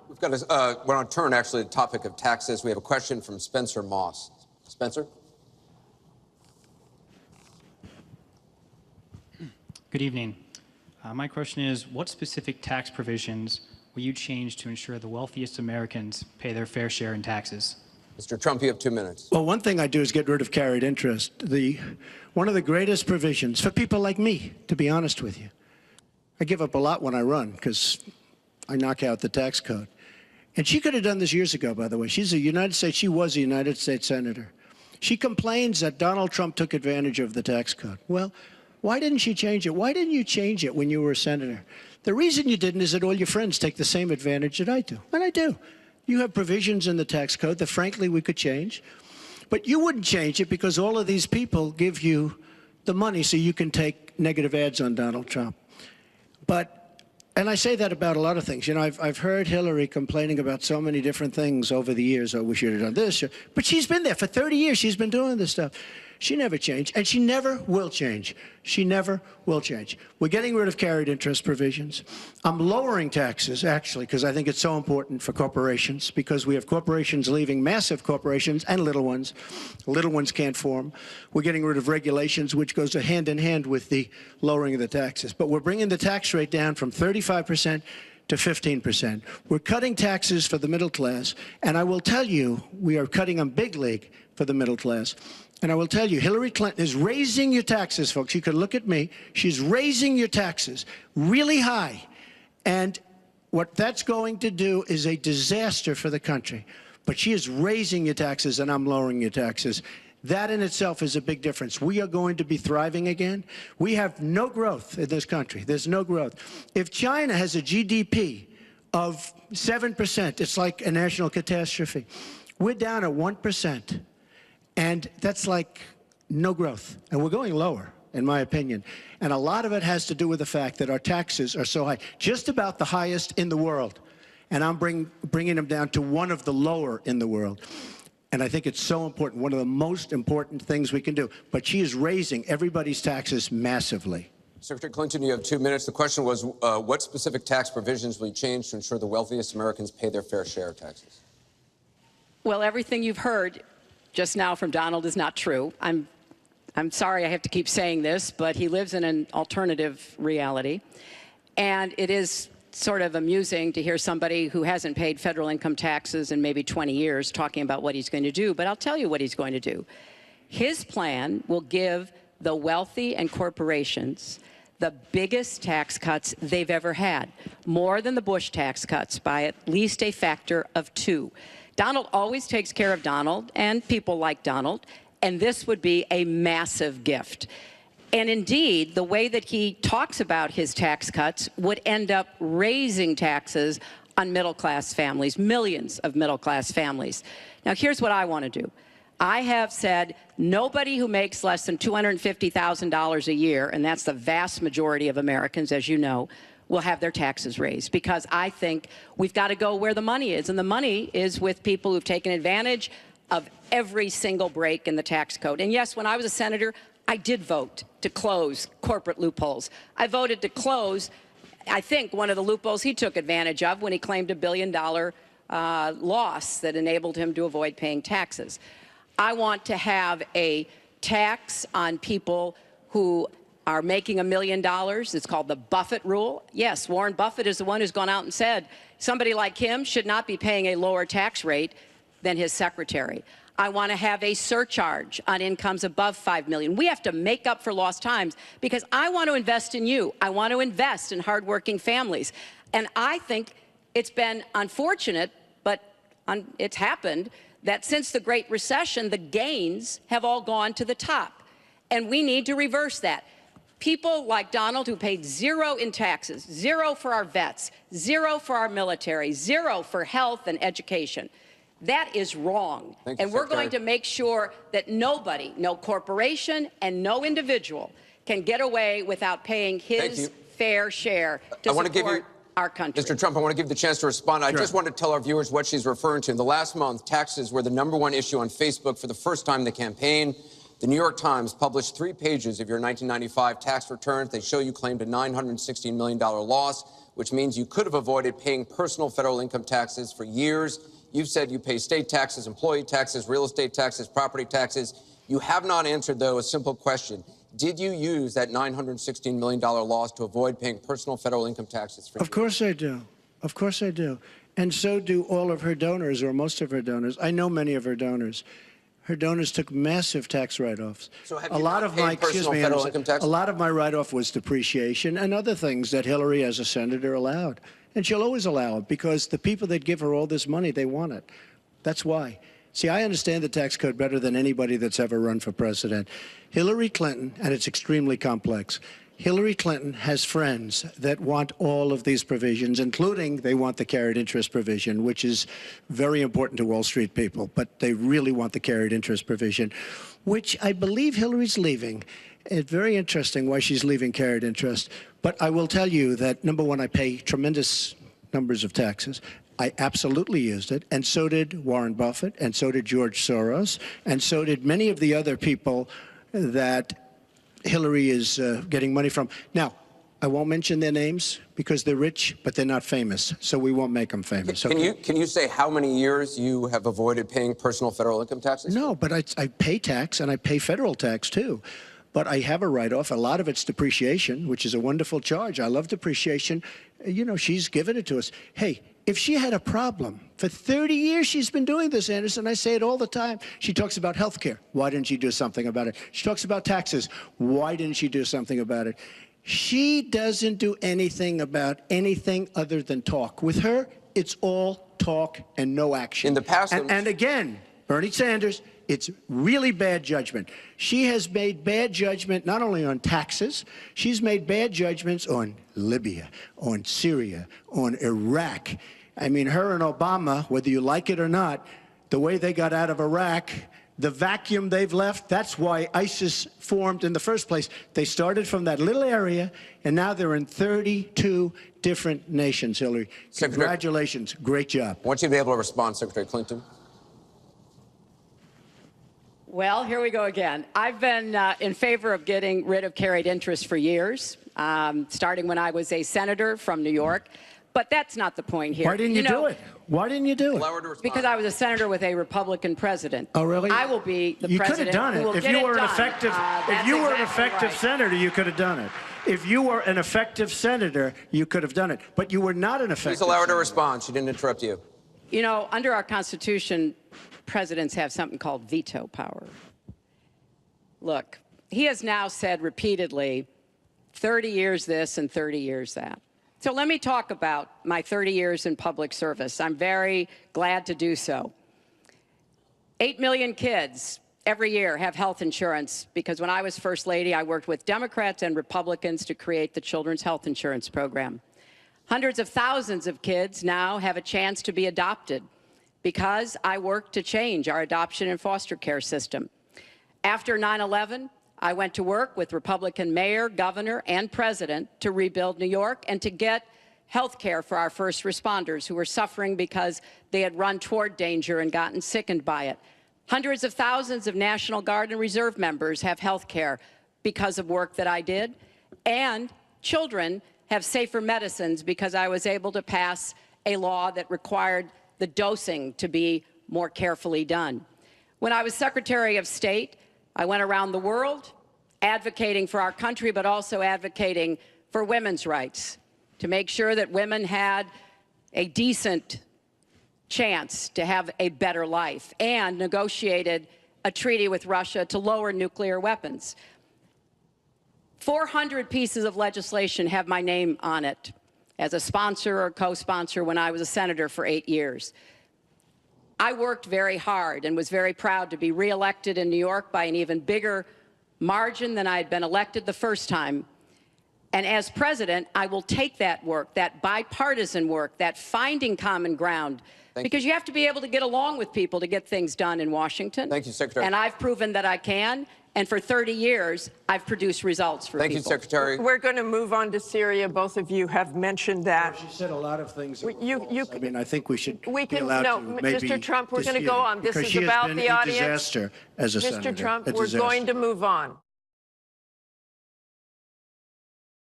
We've got we're on turn, actually, the topic of taxes. We have a question from Spencer Moss. Spencer? Good evening. My question is, what specific tax provisions will you change to ensure the wealthiest Americans pay their fair share in taxes? Mr. Trump, you have 2 minutes. Well, one thing I do is get rid of carried interest. One of the greatest provisions for people like me, to be honest with you. I give up a lot when I run because I knock out the tax code. And she could have done this years ago, by the way. She was a United States Senator. She complains that Donald Trump took advantage of the tax code. Well, why didn't she change it? Why didn't you change it when you were a senator? The reason you didn't is that all your friends take the same advantage that I do. And I do. You have provisions in the tax code that, frankly, we could change. But you wouldn't change it because all of these people give you the money so you can take negative ads on Donald Trump. And I say that about a lot of things. You know, I've heard Hillary complaining about so many different things over the years. Oh, we should have done this. But she's been there for 30 years. She's been doing this stuff. She never changed, and she never will change. She never will change. We're getting rid of carried interest provisions. I'm lowering taxes, actually, because I think it's so important for corporations, because we have corporations leaving, massive corporations and little ones. Little ones can't form. We're getting rid of regulations, which goes hand in hand with the lowering of the taxes. But we're bringing the tax rate down from 35% to 15%. We're cutting taxes for the middle class, and I will tell you, we are cutting them big league for the middle class. And I will tell you, Hillary Clinton is raising your taxes, folks. You can look at me. She's raising your taxes really high. And what that's going to do is a disaster for the country. But she is raising your taxes, and I'm lowering your taxes. That in itself is a big difference. We are going to be thriving again. We have no growth in this country. There's no growth. If China has a GDP of 7%, it's like a national catastrophe. We're down at 1%. And that's like no growth. And we're going lower, in my opinion. And a lot of it has to do with the fact that our taxes are so high, just about the highest in the world. And I'm bringing them down to one of the lower in the world. And I think it's so important, one of the most important things we can do. But she is raising everybody's taxes massively. Secretary Clinton, you have 2 minutes. The question was, what specific tax provisions will you change to ensure the wealthiest Americans pay their fair share of taxes? Well, everything you've heard just now from Donald is not true. I'm sorry I have to keep saying this, but he lives in an alternative reality. And it is sort of amusing to hear somebody who hasn't paid federal income taxes in maybe 20 years talking about what he's going to do. But I'll tell you what he's going to do. His plan will give the wealthy and corporations the biggest tax cuts they've ever had, more than the Bush tax cuts by at least a factor of 2. Donald always takes care of Donald and people like Donald, and this would be a massive gift. And indeed, the way that he talks about his tax cuts would end up raising taxes on middle-class families, millions of middle-class families. Now, here's what I want to do. I have said nobody who makes less than $250,000 a year, and that's the vast majority of Americans, as you know, will have their taxes raised, because I think we've got to go where the money is. And the money is with people who've taken advantage of every single break in the tax code. And yes, when I was a senator, I did vote to close corporate loopholes. I voted to close, I think, one of the loopholes he took advantage of when he claimed $1 billion loss that enabled him to avoid paying taxes. I want to have a tax on people who are making $1 million. It's called the Buffett rule. Yes, Warren Buffett is the one who's gone out and said somebody like him should not be paying a lower tax rate than his secretary. I want to have a surcharge on incomes above $5 million. We have to make up for lost times because I want to invest in you. I want to invest in hardworking families. And I think it's been unfortunate, but it's happened, that since the Great Recession, the gains have all gone to the top. And we need to reverse that. People like Donald, who paid 0 in taxes, 0 for our vets, 0 for our military, 0 for health and education. That is wrong. Thank you, and we're Secretary. going to make sure that nobody, no corporation and no individual can get away without paying his fair share to support our country. Mr. Trump, I want to give you the chance to respond. Sure. I just want to tell our viewers what she's referring to. In the last month, taxes were the #1 issue on Facebook for the first time in the campaign. The New York Times published 3 pages of your 1995 tax returns. They show you claimed a $916 million loss, which means you could have avoided paying personal federal income taxes for years. You've said you pay state taxes, employee taxes, real estate taxes, property taxes. You have not answered, though, a simple question. Did you use that $916 million loss to avoid paying personal federal income taxes for years? Of course I do. Of course I do. And so do all of her donors, or most of her donors. I know many of her donors. Her donors took massive tax write-offs. So have a you lot not of paid my personal federal income taxes? A lot of my write-off was depreciation and other things that Hillary, as a senator, allowed. And she'll always allow it because the people that give her all this money, they want it. That's why. See, I understand the tax code better than anybody that's ever run for president. Hillary Clinton, and it's extremely complex, Hillary Clinton has friends that want all of these provisions, including they want the carried interest provision, which is very important to Wall Street people, but they really want the carried interest provision, which I believe Hillary's leaving. It's very interesting why she's leaving carried interest. But I will tell you that, number one, I pay tremendous numbers of taxes. I absolutely used it, and so did Warren Buffett, and so did George Soros, and so did many of the other people that Hillary is getting money from. Now, I won't mention their names because they're rich, but they're not famous, so we won't make them famous. Can you say how many years you have avoided paying personal federal income taxes? No, but I pay tax, and I pay federal tax, too. But I have a write-off. A lot of it's depreciation, which is a wonderful charge. I love depreciation. You know, she's given it to us. Hey, if she had a problem, for 30 years she's been doing this, Anderson. I say it all the time. She talks about health care. Why didn't she do something about it? She talks about taxes. Why didn't she do something about it? She doesn't do anything about anything other than talk. With her, it's all talk and no action. In the past, and again, Bernie Sanders, it's really bad judgment. She has made bad judgment not only on taxes, she's made bad judgments on Libya, on Syria, on Iraq. I mean, her and Obama, whether you like it or not, the way they got out of Iraq, the vacuum they've left, that's why ISIS formed in the first place. They started from that little area, and now they're in 32 different nations, Hillary. Congratulations. Great job. I want you to be able to respond, Secretary Clinton. Well, here we go again. I've been in favor of getting rid of carried interest for years, starting when I was a senator from New York. But that's not the point here. Why didn't you do it? Why didn't you do it? Allow her to respond. Because I was a senator with a Republican president. Oh, really? I will be the you president. You could have done it. If you were an effective, if you were an effective senator, you could have done it. If you were an effective senator, you could have done it. But you were not an effective Please allow her to senator. respond. She didn't interrupt you. You know, under our Constitution, presidents have something called veto power. Look, he has now said repeatedly, 30 years this and 30 years that. So let me talk about my 30 years in public service. I'm very glad to do so. 8 million kids every year have health insurance because when I was First Lady, I worked with Democrats and Republicans to create the Children's Health Insurance Program. Hundreds of thousands of kids now have a chance to be adopted because I worked to change our adoption and foster care system. After 9/11, I went to work with Republican mayor, governor, and president to rebuild New York and to get health care for our first responders who were suffering because they had run toward danger and gotten sickened by it. Hundreds of thousands of National Guard and Reserve members have health care because of work that I did. And children have safer medicines because I was able to pass a law that required the dosing to be more carefully done. When I was Secretary of State, I went around the world advocating for our country, but also advocating for women's rights, to make sure that women had a decent chance to have a better life, and negotiated a treaty with Russia to lower nuclear weapons. 400 pieces of legislation have my name on it as a sponsor or co-sponsor when I was a senator for 8 years. I worked very hard and was very proud to be reelected in New York by an even bigger margin than I had been elected the first time. And as president, I will take that work, that bipartisan work, that finding common ground, because you have to be able to get along with people to get things done in Washington. Thank you, Secretary. And I've proven that I can. And for 30 years, I've produced results for people. Thank you, Secretary. We're going to move on to Syria. Both of you have mentioned that. She said a lot of things. I mean, I think we should we be can, allowed no, to maybe Mr. Trump, we're going to dispute go it, on. This because is she has about been the a audience. disaster as a senator. Mr. Trump, A we're disaster. going to move on.